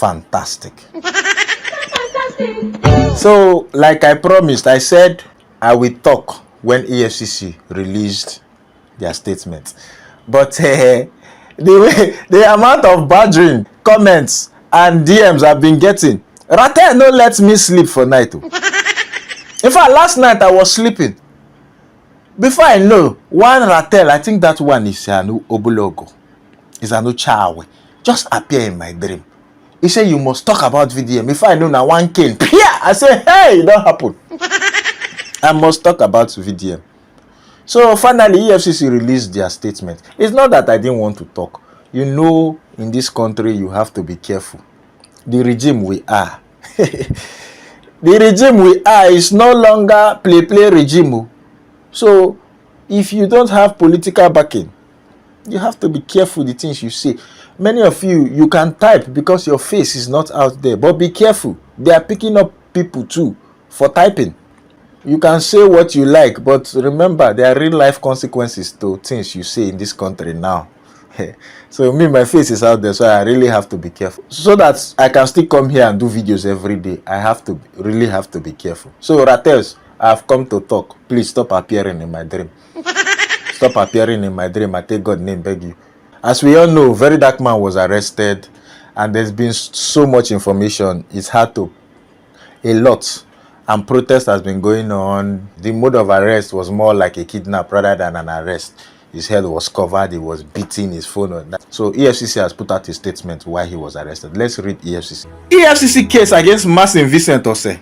Fantastic. So, like I promised, I said I will talk when EFCC released their statement. But the amount of badgering, comments, and DMs I've been getting, Ratel no let me sleep for night. In fact, last night I was sleeping. Before I know, one Ratel, I think that one is Anu Obulogo, is Anu Chawe, just appear in my dream. He said, you must talk about VDM. If I know now one came, I say, hey, it don't happen. I must talk about VDM. So finally, EFCC released their statement. It's not that I didn't want to talk. You know, in this country, you have to be careful. The regime we are. The regime we are is no longer play regime. So if you don't have political backing, you have to be careful the things you say. Many of you can type because your face is not out there. But be careful. They are picking up people too for typing. You can say what you like, but remember, there are real life consequences to things you say in this country now. So me, my face is out there, so I really have to be careful. So that I can still come here and do videos every day, I really have to be careful. So Ratels, I have come to talk. Please stop appearing in my dream. Stop appearing in my dream. I take God's name, beg you. As we all know, Verydarkman was arrested, and there's been so much information. It's hard to a lot, and protest has been going on. The mode of arrest was more like a kidnap rather than an arrest. His head was covered. He was beating his phone on that. So EFCC has put out a statement why he was arrested. Let's read EFCC. EFCC case against Martin Vincent Ose.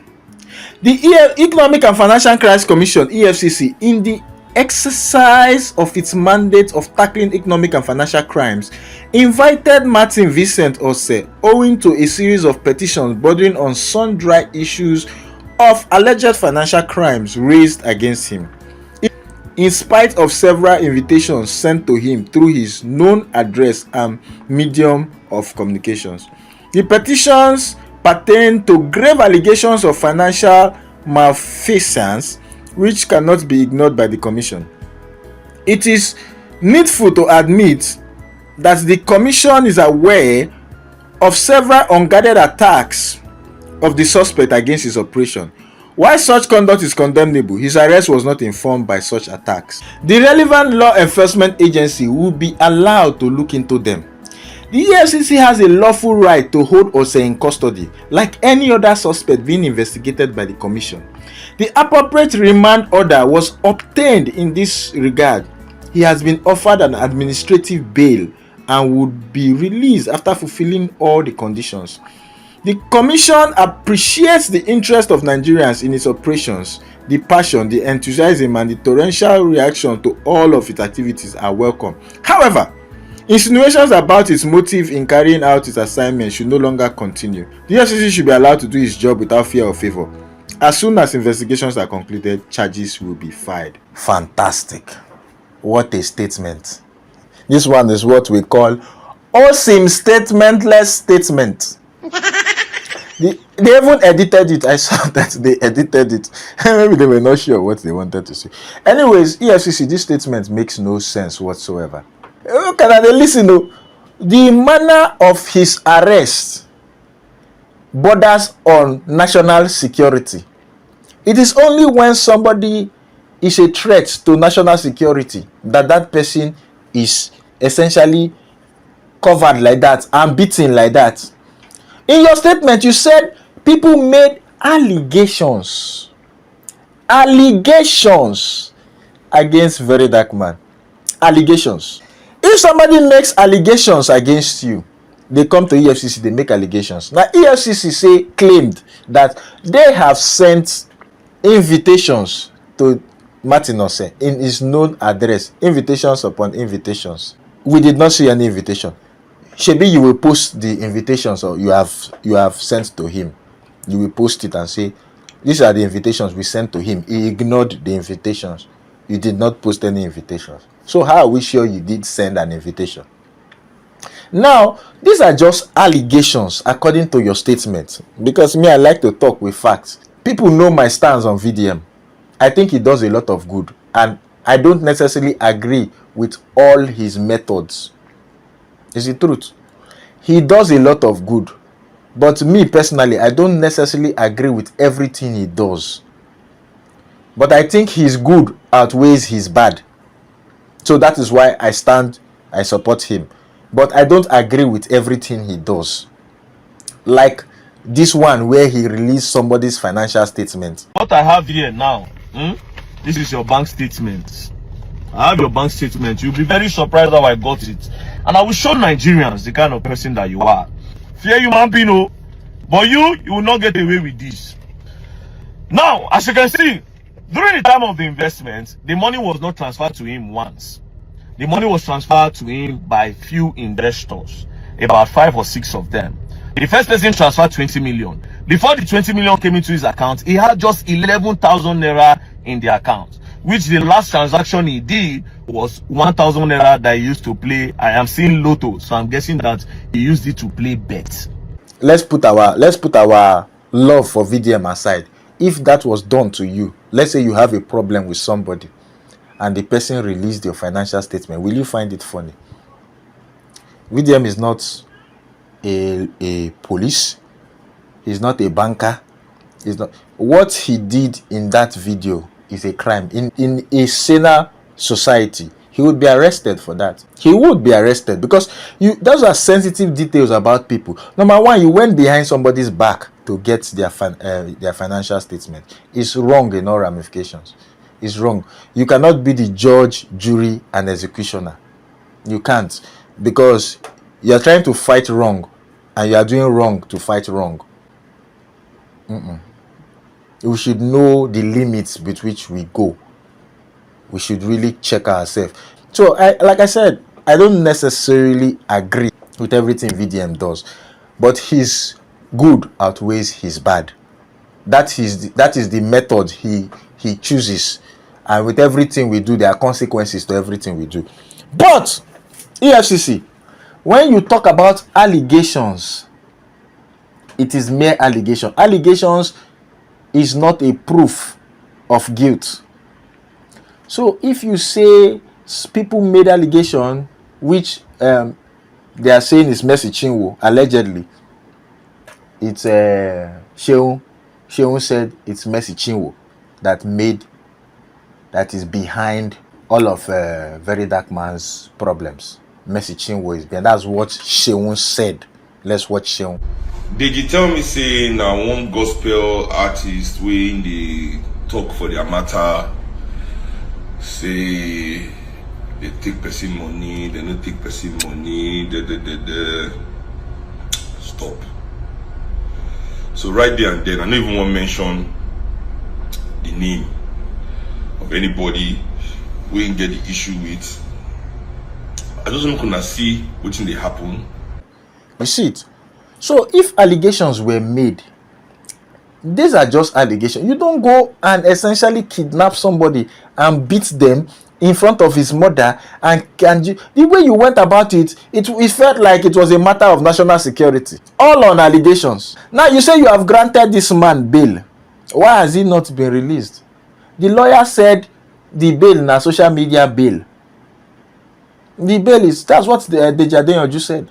The Economic and Financial Crimes Commission, EFCC, in the exercise of its mandate of tackling economic and financial crimes, invited Martin Vincent Ose owing to a series of petitions bordering on sundry issues of alleged financial crimes raised against him, in spite of several invitations sent to him through his known address and medium of communications. The petitions pertain to grave allegations of financial malfeasance which cannot be ignored by the Commission. It is needful to admit that the Commission is aware of several unguarded attacks of the suspect against his operation. While such conduct is condemnable, his arrest was not informed by such attacks. The relevant law enforcement agency will be allowed to look into them. The EFCC has a lawful right to hold Ose in custody, like any other suspect being investigated by the Commission. The appropriate remand order was obtained in this regard. He has been offered an administrative bail and would be released after fulfilling all the conditions. The Commission appreciates the interest of Nigerians in its operations. The passion, the enthusiasm, and the torrential reaction to all of its activities are welcome. However, insinuations about its motive in carrying out its assignment should no longer continue. The EFCC should be allowed to do its job without fear or favor. As soon as investigations are concluded, charges will be filed. Fantastic. What a statement. This one is what we call awesome statementless statement. They even edited it. I saw that they edited it. Maybe they were not sure what they wanted to say. Anyways, EFCC, this statement makes no sense whatsoever. Can I listen to the manner of his arrest borders on national security. It is only when somebody is a threat to national security that that person is essentially covered like that and beaten like that. In your statement, you said people made allegations against Verydarkman. Allegations. If somebody makes allegations against you, they come to EFCC, they make allegations. Now, EFCC claimed that they have sent invitations to Martin Ose in his known address. Invitations upon invitations. We did not see any invitation. Shebi, you will post the invitations, or you have sent to him. You will post it and say, these are the invitations we sent to him. He ignored the invitations. You did not post any invitations. So how are we sure you did send an invitation? Now, these are just allegations according to your statement. Because me, I like to talk with facts. People know my stance on VDM. I think he does a lot of good. And I don't necessarily agree with all his methods. It's the truth. He does a lot of good. But me personally, I don't necessarily agree with everything he does. But I think his good outweighs his bad. So that is why I support him. But I don't agree with everything he does. Like this one where he released somebody's financial statement. What I have here now, this is your bank statement. I have your bank statement. You'll be very surprised how I got it. And I will show Nigerians the kind of person that you are. Fear human being, oh. But you will not get away with this. Now, as you can see, during the time of the investment, the money was not transferred to him once. The money was transferred to him by few investors, about 5 or 6 of them. The first person transferred 20 million. Before the 20 million came into his account, he had just 11,000 naira in the account, which the last transaction he did was 1,000 naira that he used to play. I am seeing Lotto, so I'm guessing that he used it to play bets. Let's put our love for VDM aside. If that was done to you, let's say you have a problem with somebody and the person released your financial statement, will you find it funny? VDM is not a police. He's not a banker. He's not. What he did in that video is a crime. In a saner society, he would be arrested for that. He would be arrested because those are sensitive details about people. Number one, you went behind somebody's back to get their financial statement. It's wrong in all ramifications. It's wrong. You cannot be the judge, jury, and executioner. You can't, because you are trying to fight wrong, and you are doing wrong to fight wrong. We should know the limits with which we go. We should really check ourselves. So, like I said, I don't necessarily agree with everything VDM does, but his good outweighs his bad. That is the method he chooses, and with everything we do, there are consequences to everything we do. But EFCC, when you talk about allegations, it is mere allegation. Allegations is not a proof of guilt. So if you say people made allegation, which they are saying is Mercy Chinwo, allegedly, it's Sheung said it's Mercy Chinwo that is behind all of Verydarkman's problems. Mercy Chinwo is behind. That's what Sheung said. Let's watch Sheung. Did you tell me say now one gospel artist when they talk for their matter, say they take person money, they don't take person money, stop. So right there and then, I don't even want to mention the name of anybody we can get the issue with. I just want to see what thing they happen. You see it? So if allegations were made, these are just allegations. You don't go and essentially kidnap somebody and beat them in front of his mother, and the way you went about it felt like it was a matter of national security. All on allegations. Now you say you have granted this man bail. Why has he not been released? The lawyer said the bail na social media bail. The bail is, that's what the Dejadeyoju said.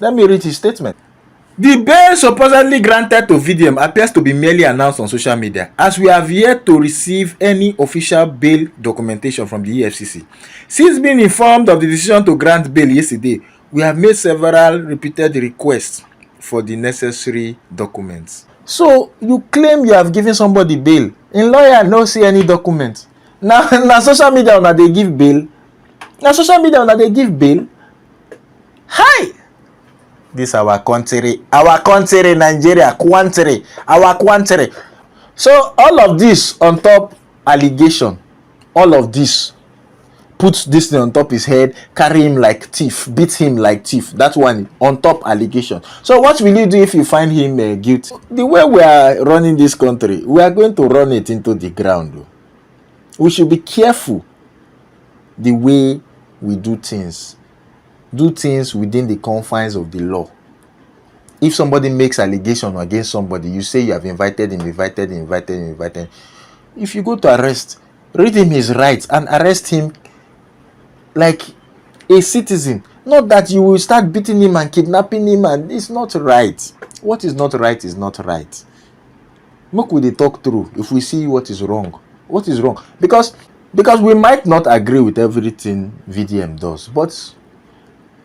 Let me read his statement. The bail supposedly granted to VDM appears to be merely announced on social media, as we have yet to receive any official bail documentation from the EFCC. Since being informed of the decision to grant bail yesterday, we have made several repeated requests for the necessary documents. So you claim you have given somebody bail. In lawyer, no see any document. Now social media una they give bail. Now social media una they give bail. Hi! This our country, Nigeria, our country. So all of this on top allegation, all of this puts this thing on top his head, carry him like thief, beat him like thief. That one on top allegation. So what will you do if you find him guilty? The way we are running this country, we are going to run it into the ground. We should be careful the way we do things. Do things within the confines of the law. If somebody makes allegation against somebody, you say you have invited him. If you go to arrest, read him his rights and arrest him like a citizen. Not that you will start beating him and kidnapping him, and it's not right. What is not right is not right. Make we dey talk through. If we see what is wrong, what is wrong? Because we might not agree with everything VDM does, but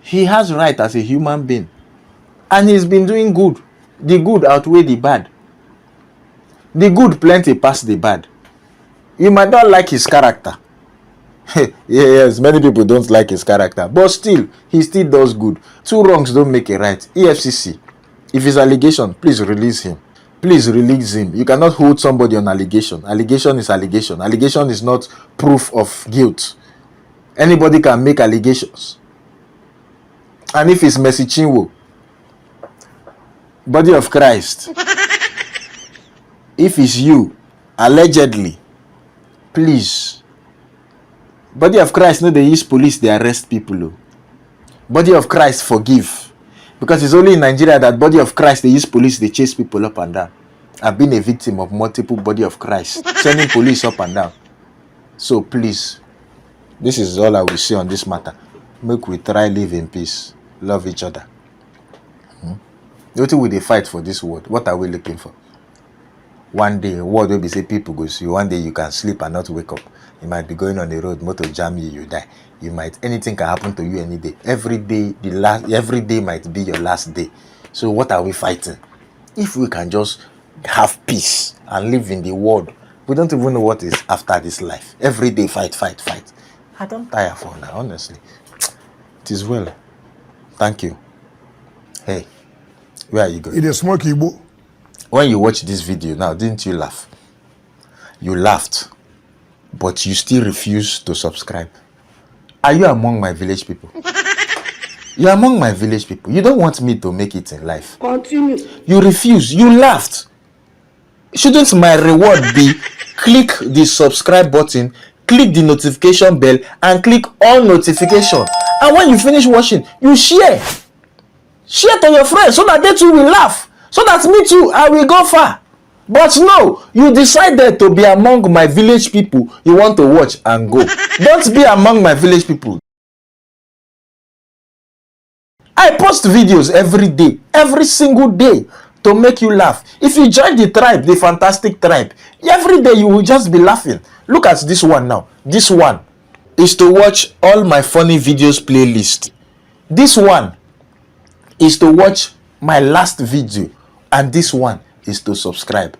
he has right as a human being, and he's been doing good. The good outweigh the bad. The good plenty pass the bad. You might not like his character. Yes, many people don't like his character, but still, he still does good. Two wrongs don't make a right. EFCC, if it's allegation, please release him. Please release him. You cannot hold somebody on allegation. Allegation is allegation. Allegation is not proof of guilt. Anybody can make allegations. And if it's Mercy Chinwo, body of Christ, if it's you, allegedly, please. Body of Christ, no, they use police, they arrest people. Body of Christ, forgive. Because it's only in Nigeria that body of Christ, they use police, they chase people up and down. I've been a victim of multiple body of Christ, sending police up and down. So please, this is all I will say on this matter. Make we try live in peace, love each other. What will they fight for this world? What are we looking for? One day, world will be say people go see you. One day you can sleep and not wake up. You might be going on the road, motor jam you, you die. You might, anything can happen to you any day. Every day, every day might be your last day. So what are we fighting? If we can just have peace and live in the world, we don't even know what is after this life. Every day, fight, fight, fight. I don't tire for now, honestly. It is well. Thank you. Hey, where are you going? It is smoky, Igbo. When you watch this video now, didn't you laugh? You laughed, but you still refuse to subscribe. Are you among my village people? You're among my village people. You don't want me to make it in life. Continue. You refuse. You laughed. Shouldn't my reward be click the subscribe button, click the notification bell, and click all notification? And when you finish watching, you share. Share to your friends so that they too will laugh. So that me too, I will go far. But no, you decided to be among my village people. You want to watch and go. Don't be among my village people. I post videos every day, every single day, to make you laugh. If you join the tribe, the fantastic tribe, every day you will just be laughing. Look at this one now. This one is to watch all my funny videos playlist. This one is to watch my last video. And this one is to subscribe.